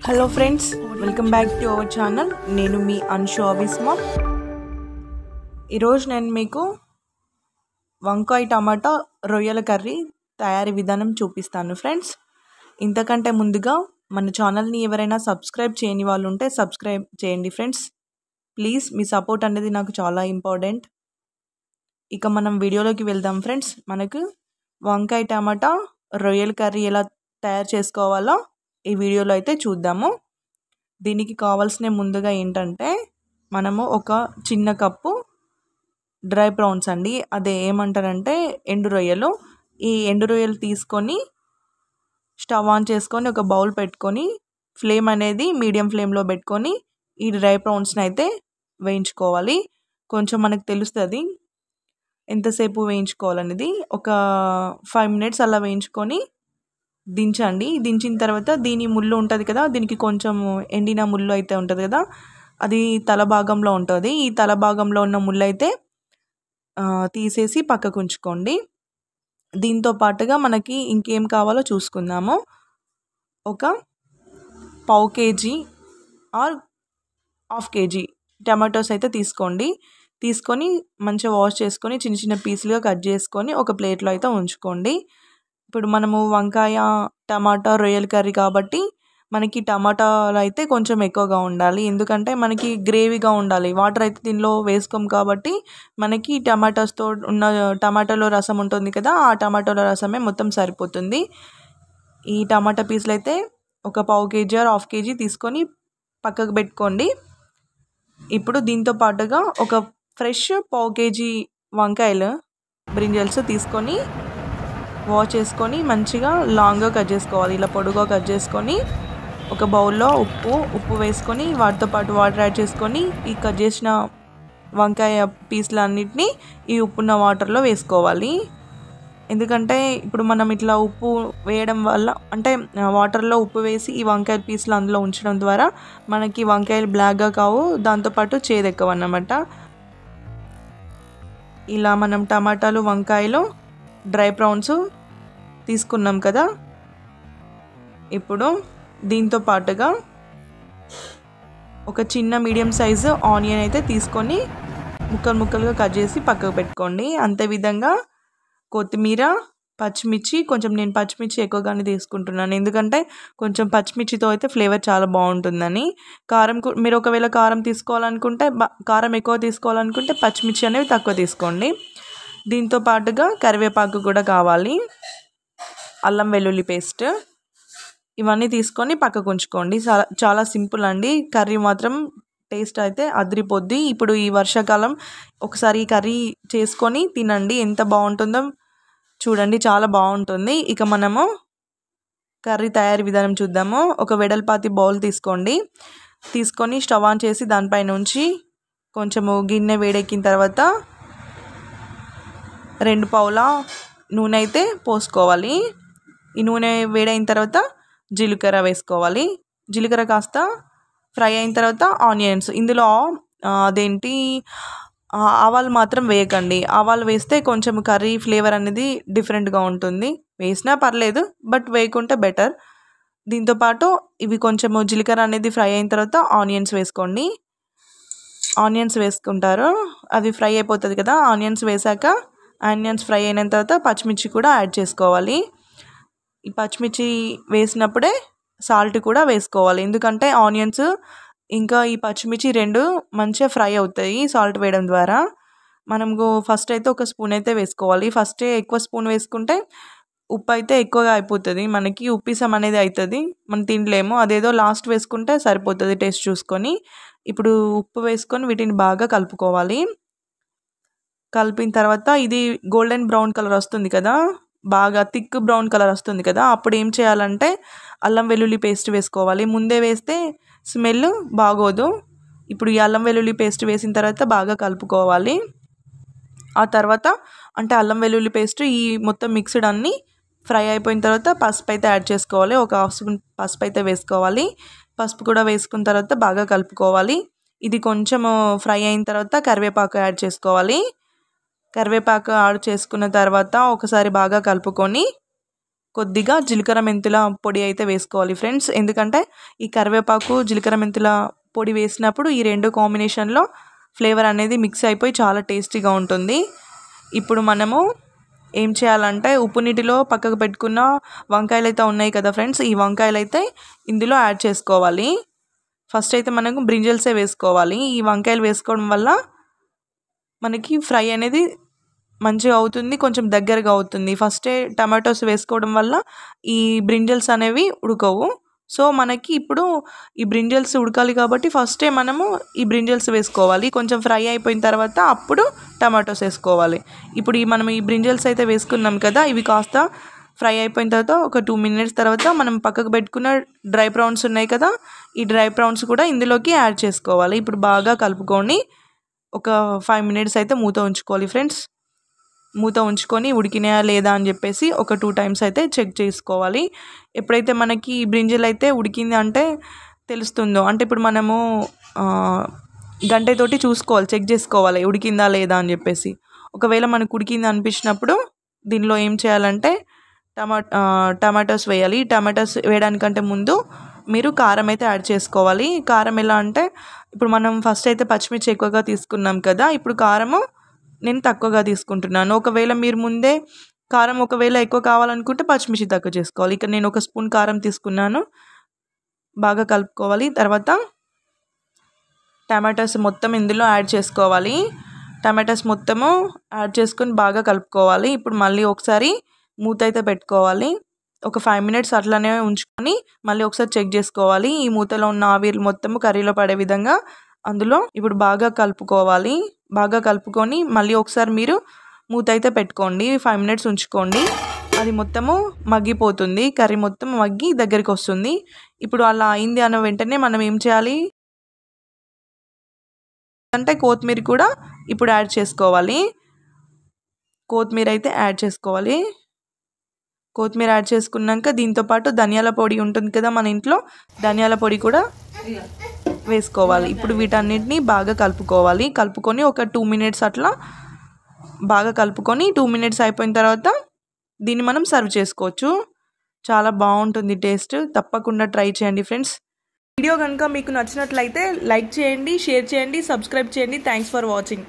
Hello friends, welcome back to our channel. నేను మీ అన్షు అవిస్మా. ఈరోజు నేను మీకు వంకాయ టమాటా రొయ్యల కర్రీ తయారీ విధానం చూపిస్తాను ఫ్రెండ్స్. ఇంతకంటే ముందుగా మన ఛానల్ని ఎవరైనా సబ్స్క్రైబ్ చేయని వాళ్ళు ఉంటే సబ్స్క్రైబ్ చేయండి ఫ్రెండ్స్. ప్లీజ్, మీ సపోర్ట్ అనేది నాకు చాలా ఇంపార్టెంట్. ఇక మనం వీడియోలోకి వెళ్దాం ఫ్రెండ్స్. మనకు వంకాయ టమాటా రొయ్యల కర్రీ ఎలా తయారు చేసుకోవాలో ఈ వీడియోలో అయితే చూద్దాము. దీనికి కావాల్సిన ముందుగా ఏంటంటే, మనము ఒక చిన్న కప్పు డ్రై ప్రాన్స్ అండి, అదే ఏమంటారంటే ఎండు రొయ్యలు. ఈ ఎండు రొయ్యలు తీసుకొని స్టవ్ ఆన్ చేసుకొని ఒక బౌల్ పెట్టుకొని ఫ్లేమ్ అనేది మీడియం ఫ్లేమ్లో పెట్టుకొని ఈ డ్రై ప్రాన్స్ని అయితే వేయించుకోవాలి. కొంచెం మనకు తెలుస్తుంది ఎంతసేపు వేయించుకోవాలనేది. ఒక 5 minutes అలా వేయించుకొని దించండి. దించిన తర్వాత దీని ముళ్ళు ఉంటుంది కదా, దీనికి కొంచెం ఎండిన ముళ్ళు అయితే ఉంటుంది కదా, అది తల భాగంలో ఉంటుంది. ఈ తల భాగంలో ఉన్న ముళ్ళు అయితే తీసేసి పక్కకు ఉంచుకోండి. దీంతో పాటుగా మనకి ఇంకేం కావాలో చూసుకుందాము. ఒక 1/2 kg ఆర్ 1/2 kg టమాటోస్ అయితే తీసుకోండి. తీసుకొని మంచిగా వాష్ చేసుకొని చిన్న చిన్న పీసులుగా కట్ చేసుకొని ఒక ప్లేట్లో అయితే ఉంచుకోండి. ఇప్పుడు మనము వంకాయ టమాటా రొయ్యల కర్రీ కాబట్టి మనకి టమాటాలు అయితే కొంచెం ఎక్కువగా ఉండాలి, ఎందుకంటే మనకి గ్రేవీగా ఉండాలి. వాటర్ అయితే దీనిలో వేసుకోం కాబట్టి మనకి టమాటాస్తో ఉన్న టమాటాలో రసం ఉంటుంది కదా, ఆ టమాటాలో రసమే మొత్తం సరిపోతుంది. ఈ టమాటా పీసులు అయితే ఒక 1/2 kg ఆర్ 1/2 kg తీసుకొని పక్కకు పెట్టుకోండి. ఇప్పుడు దీంతో పాటుగా ఒక ఫ్రెష్ 1/2 kg వంకాయలు బ్రింజల్స్ తీసుకొని వాష్ చేసుకొని మంచిగా లాంగ్గా కట్ చేసుకోవాలి. ఇలా పొడుగా కట్ చేసుకొని ఒక బౌల్లో ఉప్పు వేసుకొని వాటితో పాటు వాటర్ యాడ్ చేసుకొని ఈ కట్ చేసిన వంకాయ పీసులన్నిటినీ ఈ ఉప్పున్న వాటర్లో వేసుకోవాలి. ఎందుకంటే ఇప్పుడు మనం ఇట్లా ఉప్పు వేయడం వల్ల, అంటే వాటర్లో ఉప్పు వేసి ఈ వంకాయ పీసులు అందులో ఉంచడం ద్వారా మనకి వంకాయలు బ్లాక్గా కావు, దాంతోపాటు చేదెక్కవు అన్నమాట. ఇలా మనం టమాటాలు వంకాయలు డ్రై ప్రాన్స్ తీసుకున్నాం కదా, ఇప్పుడు దీంతో పాటుగా ఒక చిన్న మీడియం సైజు ఆనియన్ అయితే తీసుకొని ముక్కలుగా కట్ చేసి పక్కకు పెట్టుకోండి. అంతే విధంగా కొత్తిమీర, పచ్చిమిర్చి, కొంచెం నేను పచ్చిమిర్చి ఎక్కువగానే తీసుకుంటున్నాను, ఎందుకంటే కొంచెం పచ్చిమిర్చితో అయితే ఫ్లేవర్ చాలా బాగుంటుందని. కారం మీరు ఒకవేళ కారం తీసుకోవాలనుకుంటే, కారం ఎక్కువ తీసుకోవాలనుకుంటే పచ్చిమిర్చి అనేవి తక్కువ తీసుకోండి. దీంతో పాటుగా కరివేపాకు కూడా కావాలి, అల్లం వెల్లుల్లి పేస్ట్, ఇవన్నీ తీసుకొని పక్కకు ఉంచుకోండి. చాలా సింపుల్ అండి. కర్రీ మాత్రం టేస్ట్ అయితే అదిరిపోద్ది. ఇప్పుడు ఈ వర్షాకాలం ఒకసారి ఈ కర్రీ చేసుకొని తినండి, ఎంత బాగుంటుందో చూడండి, చాలా బాగుంటుంది. ఇక మనము కర్రీ తయారీ విధానం చూద్దాము. ఒక వెడల్పాతి బౌల్ తీసుకొని స్టవ్ ఆన్ చేసి దానిపైన ఉంచి కొంచెము గిన్నె వేడెక్కిన తర్వాత 2 పావుల నూనె అయితే పోసుకోవాలి. ఈ నూనె వేడైన తర్వాత జీలకర్ర వేసుకోవాలి. జీలకర్ర కాస్త ఫ్రై అయిన తర్వాత ఆనియన్స్, ఇందులో ఆవాలు మాత్రం వేయకండి. ఆవాలు వేస్తే కొంచెం కర్రీ ఫ్లేవర్ అనేది డిఫరెంట్గా ఉంటుంది. వేసినా పర్లేదు, బట్ వేయకుంటే బెటర్. దీంతోపాటు ఇవి కొంచెము జీలకర్ర అనేది ఫ్రై అయిన తర్వాత ఆనియన్స్ వేసుకోండి. ఆనియన్స్ వేసుకుంటారు, అది ఫ్రై అయిపోతుంది కదా. ఆనియన్స్ ఫ్రై అయిన తర్వాత పచ్చిమిర్చి కూడా యాడ్ చేసుకోవాలి. ఈ పచ్చిమిర్చి వేసినప్పుడే సాల్ట్ కూడా వేసుకోవాలి, ఎందుకంటే ఆనియన్స్ ఇంకా ఈ పచ్చిమిర్చి 2 మంచిగా ఫ్రై అవుతాయి సాల్ట్ వేయడం ద్వారా. మనము ఫస్ట్ అయితే ఒక స్పూన్ అయితే వేసుకోవాలి. ఫస్టే ఎక్కువ స్పూన్ వేసుకుంటే ఉప్పు అయితే ఎక్కువగా అయిపోతుంది, మనకి ఉప్పిసం అనేది అవుతుంది, మనం తినలేము. అదేదో లాస్ట్ వేసుకుంటే సరిపోతుంది టేస్ట్ చూసుకొని. ఇప్పుడు ఉప్పు వేసుకొని వీటిని బాగా కలుపుకోవాలి. కలిపిన తర్వాత ఇది గోల్డెన్ బ్రౌన్ కలర్ వస్తుంది కదా, బాగా థిక్ బ్రౌన్ కలర్ వస్తుంది కదా, అప్పుడు ఏం చేయాలంటే అల్లం వెల్లుల్లి పేస్ట్ వేసుకోవాలి. ముందే వేస్తే స్మెల్ బాగోదు. ఇప్పుడు ఈ అల్లం వెల్లుల్లి పేస్ట్ వేసిన తర్వాత బాగా కలుపుకోవాలి. ఆ తర్వాత అంటే అల్లం వెల్లుల్లి పేస్ట్ ఈ మొత్తం మిక్స్డ్ అన్నీ ఫ్రై అయిపోయిన తర్వాత పసుపు అయితే యాడ్ చేసుకోవాలి. ఒక 1/2 స్పూన్ పసుపు అయితే వేసుకోవాలి. పసుపు కూడా వేసుకున్న తర్వాత బాగా కలుపుకోవాలి. ఇది కొంచెం ఫ్రై అయిన తర్వాత కరివేపాకు యాడ్ చేసుకోవాలి. కరివేపాకు యాడ్ చేసుకున్న తర్వాత ఒకసారి బాగా కలుపుకొని కొద్దిగా జీలకర్ర మెంతుల పొడి అయితే వేసుకోవాలి ఫ్రెండ్స్. ఎందుకంటే ఈ కరివేపాకు జీలకర్ర మెంతుల పొడి వేసినప్పుడు ఈ రెండు కాంబినేషన్లో ఫ్లేవర్ అనేది మిక్స్ అయిపోయి చాలా టేస్టీగా ఉంటుంది. ఇప్పుడు మనము ఏం చేయాలంటే ఉప్పు నీటిలో పక్కకు పెట్టుకున్న వంకాయలు అయితే ఉన్నాయి కదా ఫ్రెండ్స్, ఈ వంకాయలు అయితే ఇందులో యాడ్ చేసుకోవాలి. ఫస్ట్ అయితే మనకు బ్రింజల్సే వేసుకోవాలి. ఈ వంకాయలు వేసుకోవడం వల్ల మనకి ఫ్రై అనేది మంచిగా అవుతుంది, కొంచెం దగ్గరగా అవుతుంది. ఫస్టే టమాటోస్ వేసుకోవడం వల్ల ఈ బ్రింజల్స్ అనేవి ఉడకవు. సో మనకి ఇప్పుడు ఈ బ్రింజల్స్ ఉడకాలి కాబట్టి ఫస్టే మనము ఈ బ్రింజల్స్ వేసుకోవాలి. కొంచెం ఫ్రై అయిపోయిన తర్వాత అప్పుడు టమాటోస్ వేసుకోవాలి. ఇప్పుడు మనం ఈ బ్రింజల్స్ అయితే వేసుకున్నాం కదా, ఇవి కాస్త ఫ్రై అయిపోయిన తర్వాత ఒక 2 minutes తర్వాత మనం పక్కకు పెట్టుకున్న డ్రై ప్రాన్స్ ఉన్నాయి కదా, ఈ డ్రై ప్రాన్స్ కూడా ఇందులోకి యాడ్ చేసుకోవాలి. ఇప్పుడు బాగా కలుపుకొని ఒక 5 minutes అయితే మూత ఉంచుకోవాలి ఫ్రెండ్స్. మూత ఉంచుకొని ఉడికినాయా లేదా అని చెప్పేసి ఒక 2 times అయితే చెక్ చేసుకోవాలి. ఎప్పుడైతే మనకి బ్రింజల్ అయితే ఉడికింది అంటే తెలుస్తుందో, అంటే ఇప్పుడు మనము గంటెతోటి చూసుకోవాలి, చెక్ చేసుకోవాలి ఉడికిందా లేదా అని చెప్పేసి. ఒకవేళ మనకు ఉడికింది అనిపించినప్పుడు దీనిలో ఏం చేయాలంటే టమాటోస్ వేయాలి. టమాటోస్ వేయడానికంటే ముందు మీరు కారం అయితే యాడ్ చేసుకోవాలి. కారం ఎలా అంటే ఇప్పుడు మనం ఫస్ట్ అయితే పచ్చిమిర్చి ఎక్కువగా తీసుకున్నాం కదా, ఇప్పుడు కారము నేను తక్కువగా తీసుకుంటున్నాను. ఒకవేళ మీరు ముందే కారం ఒకవేళ ఎక్కువ కావాలనుకుంటే పచ్చిమిర్చి తక్కువ చేసుకోవాలి. ఇక్కడ నేను 1 spoon కారం తీసుకున్నాను. బాగా కలుపుకోవాలి. తర్వాత టమాటోస్ మొత్తం ఇందులో యాడ్ చేసుకోవాలి. టమాటోస్ మొత్తము యాడ్ చేసుకొని బాగా కలుపుకోవాలి. ఇప్పుడు మళ్ళీ ఒకసారి మూత అయితే పెట్టుకోవాలి. ఒక 5 minutes అట్లానే ఉంచుకొని మళ్ళీ ఒకసారి చెక్ చేసుకోవాలి. ఈ మూతలో ఉన్న ఆవిరి మొత్తము కర్రీలో పడే విధంగా అందులో ఇప్పుడు బాగా కలుపుకోవాలి. బాగా కలుపుకొని మళ్ళీ ఒకసారి మీరు మూత అయితే పెట్టుకోండి. 5 minutes ఉంచుకోండి. అది మొత్తము మగ్గిపోతుంది, కర్రీ మొత్తం మగ్గి దగ్గరికి వస్తుంది. ఇప్పుడు అలా అయింది అన్న వెంటనే మనం ఏం చేయాలి అంటే కొత్తిమీర కూడా ఇప్పుడు యాడ్ చేసుకోవాలి. కొత్తిమీర అయితే యాడ్ చేసుకోవాలి. కొత్తిమీర యాడ్ చేసుకున్నాక దీంతోపాటు ధనియాల పొడి ఉంటుంది కదా మన ఇంట్లో, ధనియాల పొడి కూడా వేసుకోవాలి. ఇప్పుడు వీటన్నిటిని బాగా కలుపుకోవాలి. కలుపుకొని ఒక 2 minutes అట్లా బాగా కలుపుకొని 2 minutes అయిపోయిన తర్వాత దీన్ని మనం సర్వ్ చేసుకోవచ్చు. చాలా బాగుంటుంది టేస్ట్. తప్పకుండా ట్రై చేయండి ఫ్రెండ్స్. వీడియో కనుక మీకు నచ్చినట్లయితే లైక్ చేయండి, షేర్ చేయండి, సబ్స్క్రైబ్ చేయండి. Thanks for watching.